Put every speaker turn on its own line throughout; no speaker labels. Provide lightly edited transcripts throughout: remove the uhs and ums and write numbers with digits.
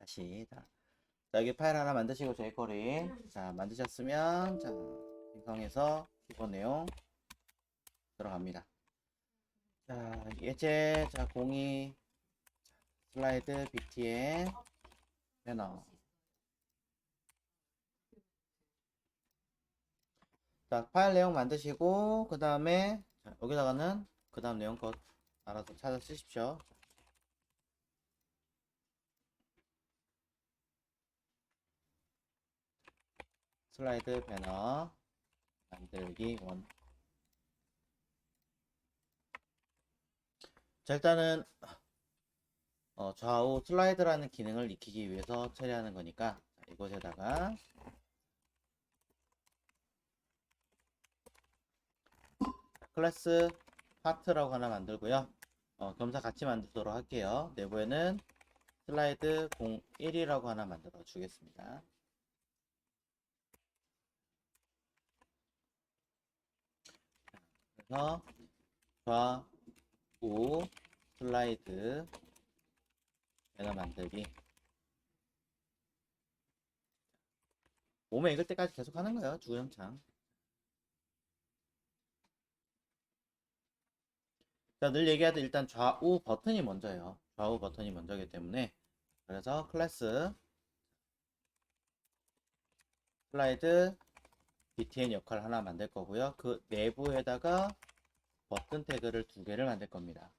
다시 자, 여기 파일 하나 만드시고 jQuery 자 만드셨으면 자 생성해서 기본 내용 들어갑니다. 자 예제 자 02 슬라이드 btn 배너 자 파일 내용 만드시고 그 다음에 여기다가는 그 다음 내용 것 알아서 찾아 쓰십시오. 슬라이드 배너 만들기 원. 자 일단은 좌우 슬라이드라는 기능을 익히기 위해서 처리하는 거니까 자, 이곳에다가 클래스 파트라고 하나 만들고요. 겸사 같이 만들도록 할게요. 내부에는 슬라이드 01이라고 하나 만들어 주겠습니다. 그래서 좌우 슬라이드 배너 만들기 몸에 익을 때까지 계속 하는 거예요. 주구장창. 자, 늘 얘기하듯 일단 좌우 버튼이 먼저예요. 좌우 버튼이 먼저이기 때문에 그래서 클래스 슬라이드 btn 역할 하나 만들 거고요. 그 내부에다가 버튼 태그를 두 개를 만들 겁니다.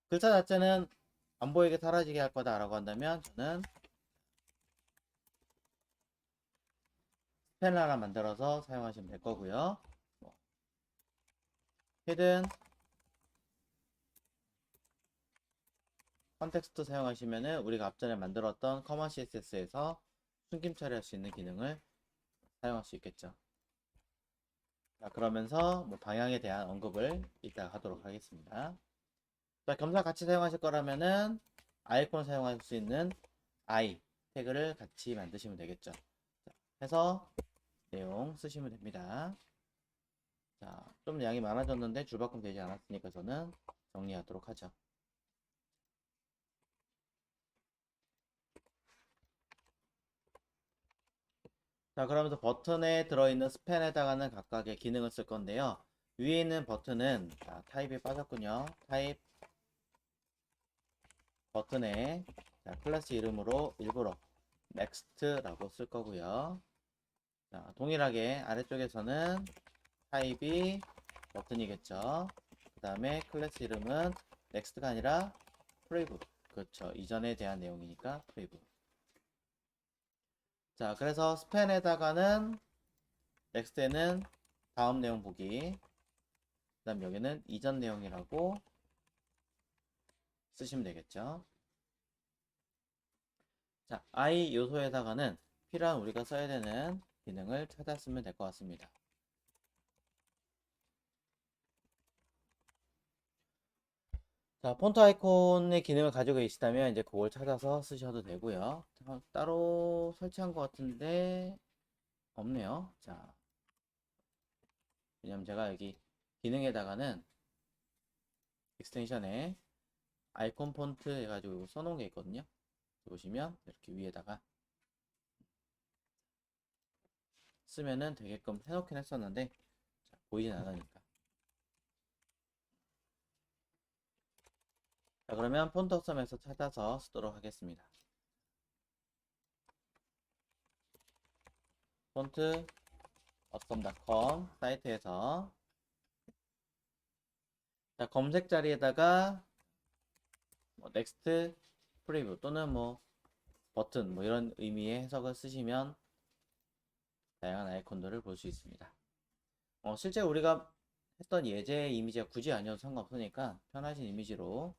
글자 자체는 안 보이게 사라지게 할 거다 라고 한다면 저는 스펜 하나 만들어서 사용하시면 될 거고요. 히든 컨텍스트 사용하시면은 우리가 앞전에 만들었던 커먼 CSS에서 숨김 처리할 수 있는 기능을 사용할 수 있겠죠. 자, 그러면서 뭐 방향에 대한 언급을 이따 하도록 하겠습니다. 자, 겸사 같이 사용하실 거라면은 아이콘 사용할 수 있는 I 태그를 같이 만드시면 되겠죠. 자, 해서 내용 쓰시면 됩니다. 자, 좀 양이 많아졌는데 줄바꿈 되지 않았으니까 저는 정리하도록 하죠. 자, 그러면서 버튼에 들어있는 스팬에다가는 각각의 기능을 쓸 건데요. 위에 있는 버튼은 자, 타입이 빠졌군요. 타입 버튼에 자, 클래스 이름으로 일부러 next라고 쓸 거고요. 자, 동일하게 아래쪽에서는 타입이 버튼이겠죠. 그 다음에 클래스 이름은 next가 아니라 프리브. 그렇죠. 이전에 대한 내용이니까 프리브. 자, 그래서 스팬에다가는 넥스트에는 다음 내용 보기. 그 다음 여기는 이전 내용이라고 쓰시면 되겠죠. 자, I 요소에다가는 필요한 우리가 써야 되는 기능을 찾았으면 될 것 같습니다. 자, 폰트 아이콘의 기능을 가지고 계시다면 이제 그걸 찾아서 쓰셔도 되고요. 따로 설치한 것 같은데 없네요. 자, 왜냐면 제가 여기 기능에다가는 익스텐션에 아이콘 폰트 해가지고 써놓은 게 있거든요. 보시면 이렇게 위에다가 쓰면은 되게끔 해놓긴 했었는데 자, 보이진 않으니까. 자, 그러면 폰트 어썸에서 찾아서 쓰도록 하겠습니다. 폰트 어썸.com 사이트에서 자, 검색 자리에다가 뭐 넥스트 프리뷰 또는 뭐 버튼 뭐 이런 의미의 해석을 쓰시면 다양한 아이콘들을 볼 수 있습니다. 실제 우리가 했던 예제 이미지가 굳이 아니어도 상관없으니까 편하신 이미지로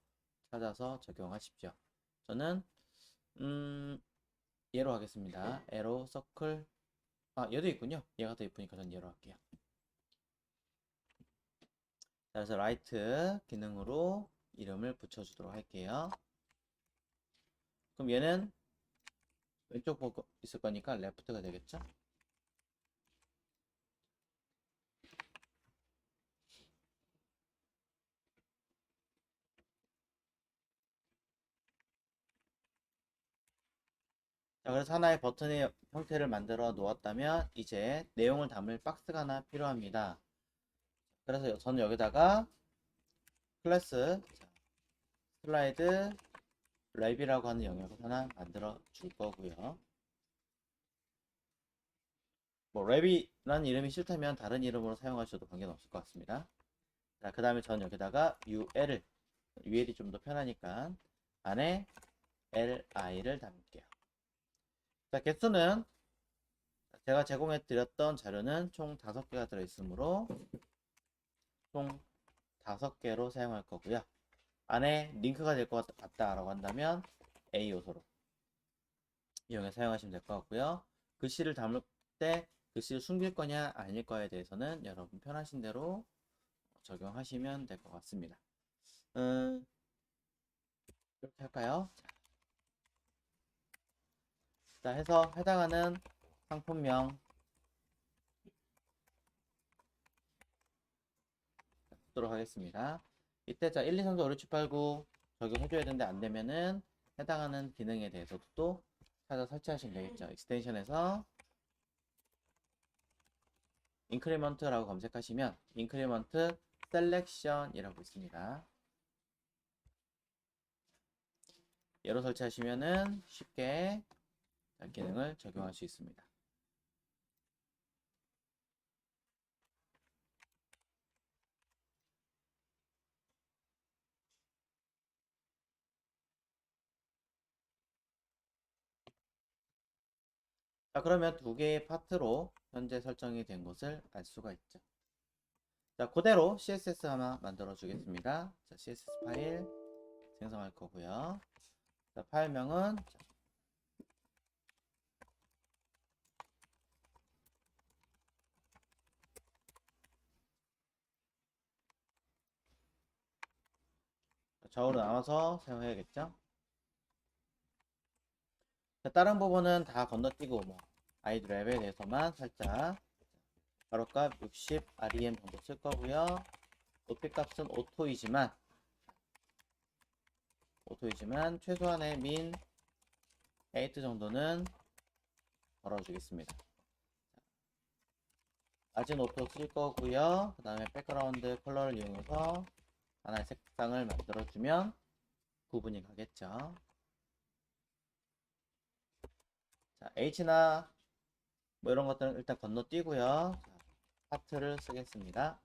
찾아서 적용하십시오. 저는 얘로 하겠습니다. 에로 서클 얘도 있군요. 얘가 더 이쁘니까 전 얘로 할게요. 그래서 라이트 기능으로 이름을 붙여주도록 할게요. 그럼 얘는 왼쪽 보고 있을 거니까 레프트가 되겠죠? 자, 그래서 하나의 버튼의 형태를 만들어 놓았다면 이제 내용을 담을 박스가 하나 필요합니다. 그래서 저는 여기다가 클래스 슬라이드 랩이라고 하는 영역을 하나 만들어 줄 거고요. 뭐 랩이라는 이름이 싫다면 다른 이름으로 사용하셔도 관계는 없을 것 같습니다. 자, 그 다음에 저는 여기다가 UL이 좀 더 편하니까 안에 LI를 담을게요. 자, 개수는 제가 제공해 드렸던 자료는 총 5개가 들어있으므로 총 5개로 사용할 거고요. 안에 링크가 될 것 같다라고 한다면 A 요소로 이용해 사용하시면 될 것 같고요. 글씨를 담을 때 글씨를 숨길 거냐 아닐 거에 대해서는 여러분 편하신 대로 적용하시면 될 것 같습니다. 이렇게 할까요? 자, 해서 해당하는 상품명 쓰도록 하겠습니다. 이때 자 1, 2, 3, 4, 5, 6, 7, 8, 9 적용해줘야 되는데 안되면은 해당하는 기능에 대해서도 또 찾아 설치하시면 되겠죠. 익스텐션에서 인크리먼트라고 검색하시면 인크리먼트 셀렉션이라고 있습니다. 얘로 설치하시면은 쉽게 기능을 적용할 수 있습니다. 자, 그러면 두 개의 파트로 현재 설정이 된 것을 알 수가 있죠. 자, 그대로 CSS 하나 만들어 주겠습니다. 자, CSS 파일 생성할 거고요. 자, 파일명은 좌우로 나눠서 사용해야겠죠. 자, 다른 부분은 다 건너뛰고 뭐 아이디 랩에 대해서만 살짝 가로값 60 rem 정도 쓸 거고요. 높이 값은 오토이지만 최소한의 민 8 정도는 걸어주겠습니다. 마진 오토 쓸 거고요. 그 다음에 백그라운드 컬러를 이용해서 하나의 색상을 만들어주면 구분이 가겠죠. 자, H나 뭐 이런 것들은 일단 건너뛰고요. 자, 파트를 쓰겠습니다.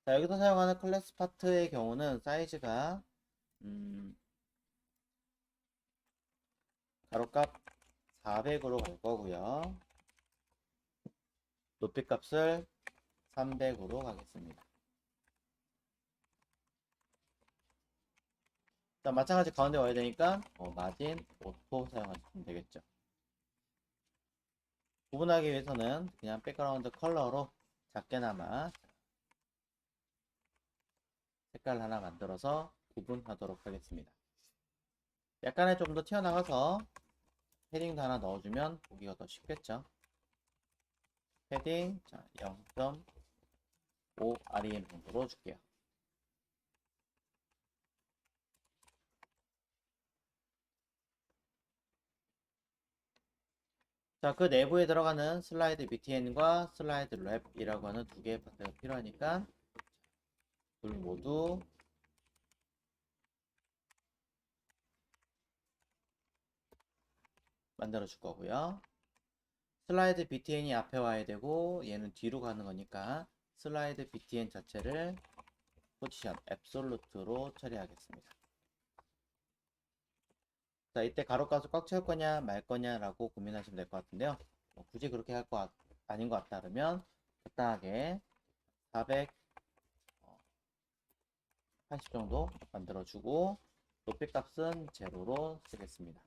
자, 여기서 사용하는 클래스 파트의 경우는 사이즈가 가로값 400으로 갈 거고요. 높이 값을 300으로 가겠습니다. 자, 마찬가지 가운데 와야 되니까 마진 오토 사용하시면 되겠죠. 구분하기 위해서는 그냥 백그라운드 컬러로 작게나마 색깔 하나 만들어서 구분하도록 하겠습니다. 약간의 좀 더 튀어나가서 패딩도 하나 넣어주면 보기가 더 쉽겠죠. 패딩 0.5 rem 정도로 줄게요. 자, 그 내부에 들어가는 슬라이드 btn과 슬라이드 랩이라고 하는 두 개의 파트가 필요하니까 둘 모두 만들어 줄 거고요. 슬라이드 btn이 앞에 와야 되고 얘는 뒤로 가는 거니까 슬라이드 btn 자체를 포지션 앱솔루트로 처리하겠습니다. 자, 이때 가로값을 꽉 채울 거냐 말 거냐라고 고민하시면 될 것 같은데요. 굳이 그렇게 할 거 아닌 것 같다 그러면 적당하게 480 정도 만들어주고 높이 값은 제로로 쓰겠습니다.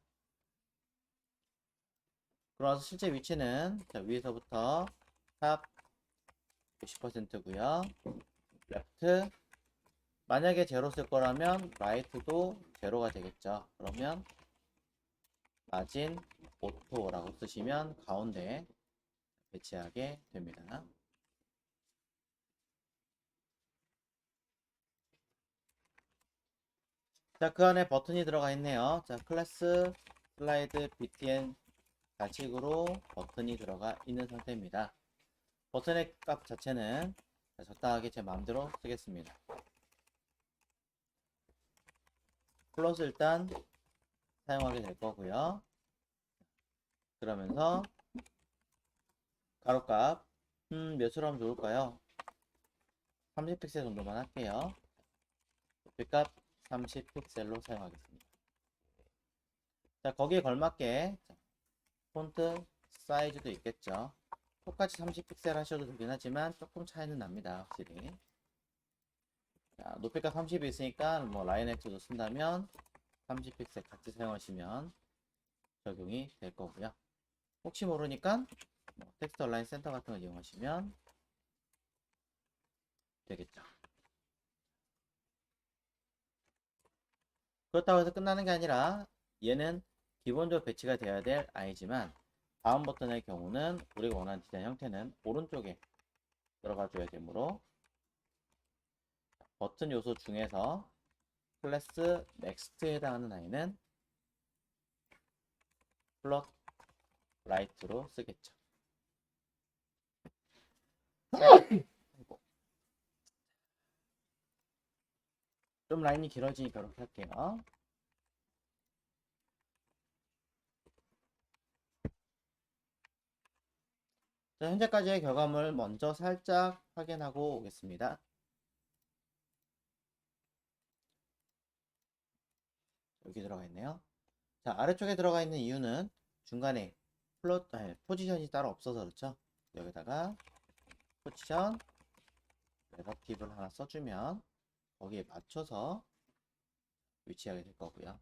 그러면서 실제 위치는 자, 위에서부터 탑 60%고요. 레프트 만약에 제로 쓸 거라면 라이트도 제로가 되겠죠. 그러면 마진 오토라고 쓰시면 가운데 배치하게 됩니다. 자, 그 안에 버튼이 들어가 있네요. 자, 클래스 슬라이드 btn 가식으로 버튼이 들어가 있는 상태입니다. 버튼의 값 자체는 적당하게 제 마음대로 쓰겠습니다. 플러스 일단 사용하게 될 거고요. 그러면서 가로값 몇으로 하면 좋을까요? 30픽셀 정도만 할게요. 높이값 30픽셀로 사용하겠습니다. 자, 거기에 걸맞게 폰트 사이즈도 있겠죠. 똑같이 30픽셀 하셔도 되긴 하지만 조금 차이는 납니다. 확실히. 자, 높이값 30이 있으니까 뭐 라인엑스도 쓴다면 30픽셀 같이 사용하시면 적용이 될 거고요. 혹시 모르니까 뭐 텍스트 얼라인 센터 같은 거 이용하시면 되겠죠. 그렇다고 해서 끝나는 게 아니라 얘는 기본적으로 배치가 되어야 될 아이지만 다음 버튼의 경우는 우리가 원하는 디자인 형태는 오른쪽에 들어가 줘야 되므로 버튼 요소 중에서 클래스 넥스트에 해당하는 아이는 플롯 라이트로 쓰겠죠. 좀 라인이 길어지니까 이렇게 할게요. 자, 현재까지의 결과물 먼저 살짝 확인하고 오겠습니다. 여기 들어가 있네요. 자, 아래쪽에 들어가 있는 이유는 중간에 포지션이 따로 없어서 그렇죠. 여기다가 포지션 레더팁을 하나 써주면 거기에 맞춰서 위치하게 될 거고요.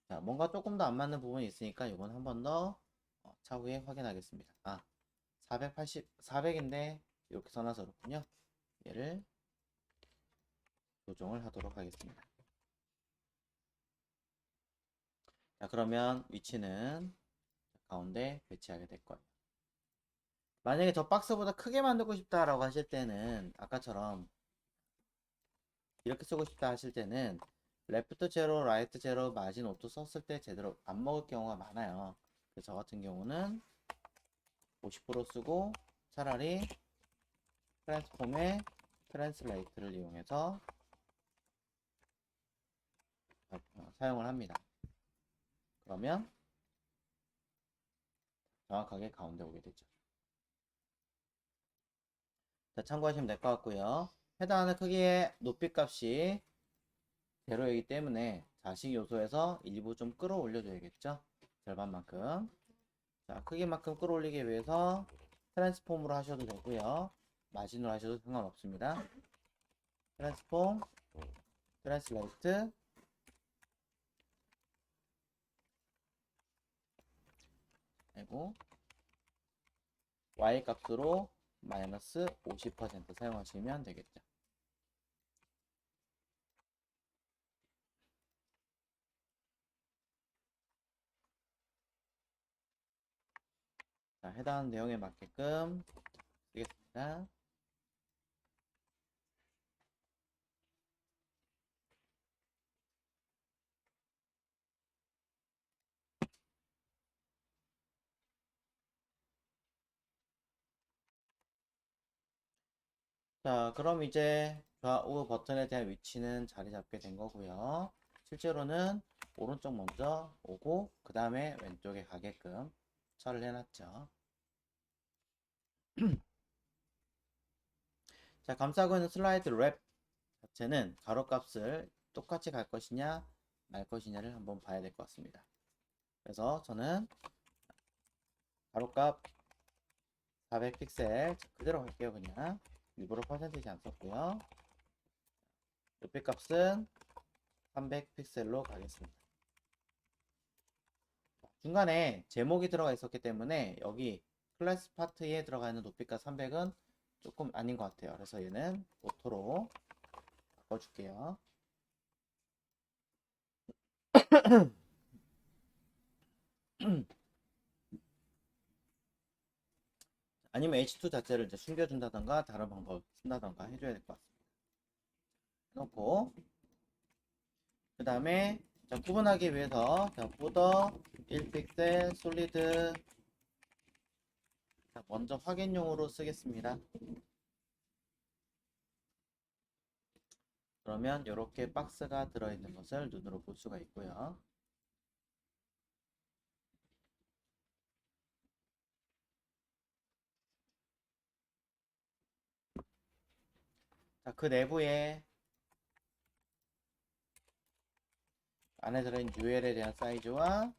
자, 뭔가 조금 더 안 맞는 부분이 있으니까 이건 한 번 더 차후에 확인하겠습니다. 400인데 이렇게 써놔서 그렇군요. 얘를 조정을 하도록 하겠습니다. 자, 그러면 위치는 가운데 배치하게 될 거예요. 만약에 저 박스보다 크게 만들고 싶다라고 하실 때는 아까처럼 이렇게 쓰고 싶다 하실 때는 레프트 제로, 라이트 제로, 마진 오토 썼을 때 제대로 안 먹을 경우가 많아요. 그래서 저 같은 경우는 50% 쓰고 차라리 트랜스폼의 트랜슬레이트를 이용해서 사용을 합니다. 그러면 정확하게 가운데 오게 되죠. 자, 참고하시면 될 것 같고요. 해당하는 크기의 높이 값이 제로이기 때문에 자식 요소에서 일부 좀 끌어올려 줘야겠죠. 절반만큼. 자, 크기만큼 끌어올리기 위해서 트랜스폼으로 하셔도 되고요. 마진으로 하셔도 상관없습니다. 트랜스폼, 트랜슬레이트, 그리고 y 값으로 마이너스 50% 사용하시면 되겠죠. 자, 해당 내용에 맞게끔 쓰겠습니다. 자, 그럼 이제 좌우 버튼에 대한 위치는 자리 잡게 된 거고요. 실제로는 오른쪽 먼저 오고 그 다음에 왼쪽에 가게끔 처리를 해놨죠. 자, 감싸고 있는 슬라이드 랩 자체는 가로값을 똑같이 갈 것이냐 말 것이냐를 한번 봐야 될 것 같습니다. 그래서 저는 가로값 400픽셀 그대로 갈게요. 그냥 일부러 퍼센티지 안 썼고요. 높이 값은 300픽셀로 가겠습니다. 중간에 제목이 들어가 있었기 때문에 여기 클래스 파트에 들어가 있는 높이값 300은 조금 아닌 것 같아요. 그래서 얘는 오토로 바꿔줄게요. 아니면 H2 자체를 이제 숨겨준다던가 다른 방법 쓴다던가 해줘야 될 것 같습니다. 해놓고 그 다음에 구분하기 위해서 보더 1픽셀 솔리드 먼저 확인용으로 쓰겠습니다. 그러면 이렇게 박스가 들어있는 것을 눈으로 볼 수가 있고요. 자, 그 내부에 안에 들어있는 UL에 대한 사이즈와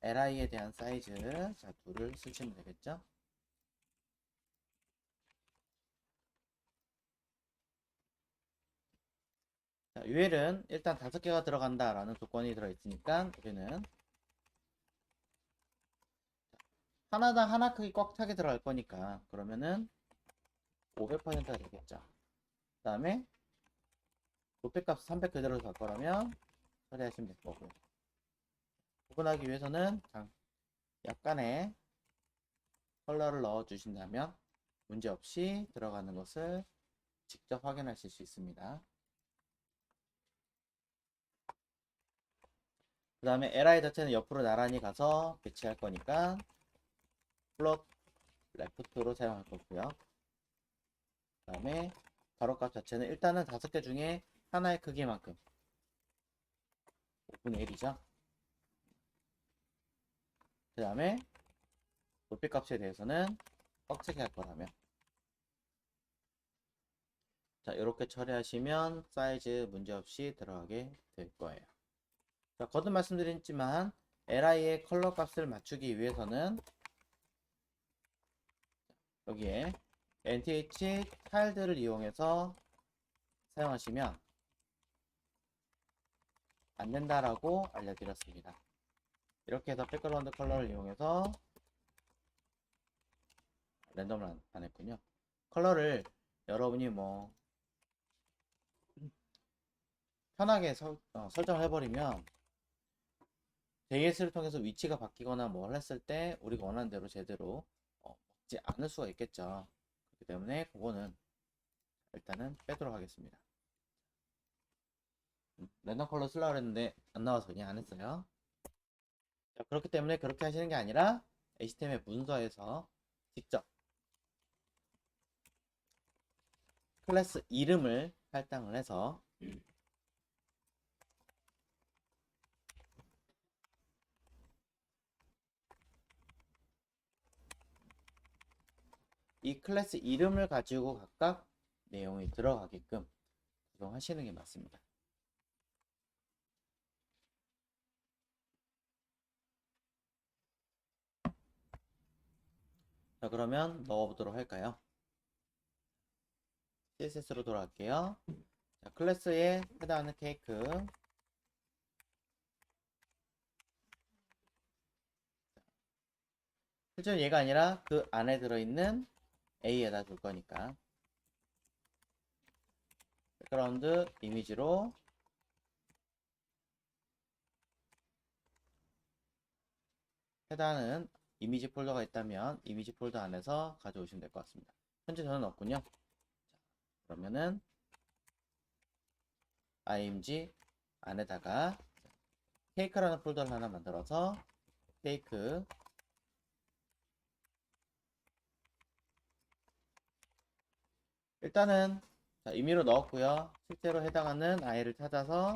LI에 대한 사이즈, 자, 둘을 쓰시면 되겠죠. 자, UL은 일단 5개가 들어간다라는 조건이 들어있으니까 우리는 하나당 하나 크기 꽉 차게 들어갈 거니까 그러면은 500%가 되겠죠. 그 다음에 도배값 300 그대로 갈 거라면 처리하시면 될 거고요. 구분하기 위해서는 약간의 컬러를 넣어 주신다면 문제없이 들어가는 것을 직접 확인하실 수 있습니다. 그 다음에 LI 자체는 옆으로 나란히 가서 배치할 거니까 플롯 레프트로 사용할 거고요. 그 다음에 가로값 자체는 일단은 5개 중에 하나의 크기만큼 5분의 1이죠. 그 다음에 높이값에 대해서는 꽉차게 할 거라면 자, 이렇게 처리하시면 사이즈 문제없이 들어가게 될 거예요. 자, 거듭 말씀드렸지만 LI의 컬러 값을 맞추기 위해서는 여기에 NTH 타일들을 이용해서 사용하시면 안 된다라고 알려드렸습니다. 이렇게 해서 백그라운드 컬러를 이용해서 랜덤을 안 했군요. 컬러를 여러분이 뭐 편하게 설정을 해버리면 JS를 통해서 위치가 바뀌거나 뭘 했을 때 우리가 원하는 대로 제대로 먹지 않을 수가 있겠죠. 그렇기 때문에 그거는 일단은 빼도록 하겠습니다. 랜덤 컬러 쓰려고 했는데 안 나와서 그냥 안 했어요. 자, 그렇기 때문에 그렇게 하시는 게 아니라 HTML 문서에서 직접 클래스 이름을 할당을 해서 이 클래스 이름을 가지고 각각 내용이 들어가게끔 구성하시는 게 맞습니다. 자, 그러면 넣어보도록 할까요? CSS로 돌아갈게요. 자, 클래스에 해당하는 케이크. 실제로 얘가 아니라 그 안에 들어있는 A에다 줄 거니까. 백그라운드 이미지로 해당하는 이미지 폴더가 있다면 이미지 폴더 안에서 가져오시면 될 것 같습니다. 현재 저는 없군요. 자, 그러면은 img 안에다가 케이크라는 폴더를 하나 만들어서 케이크 일단은 자, 임의로 넣었고요. 실제로 해당하는 i를 찾아서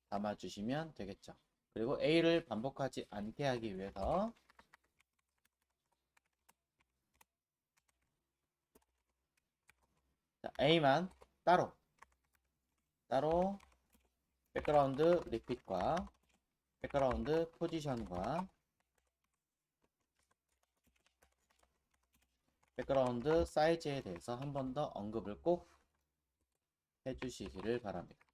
담아주시면 되겠죠. 그리고 a를 반복하지 않게 하기 위해서 자, a만 따로 백그라운드 리핏과 백그라운드 포지션과 백그라운드 사이즈에 대해서 한 번 더 언급을 꼭 해주시기를 바랍니다.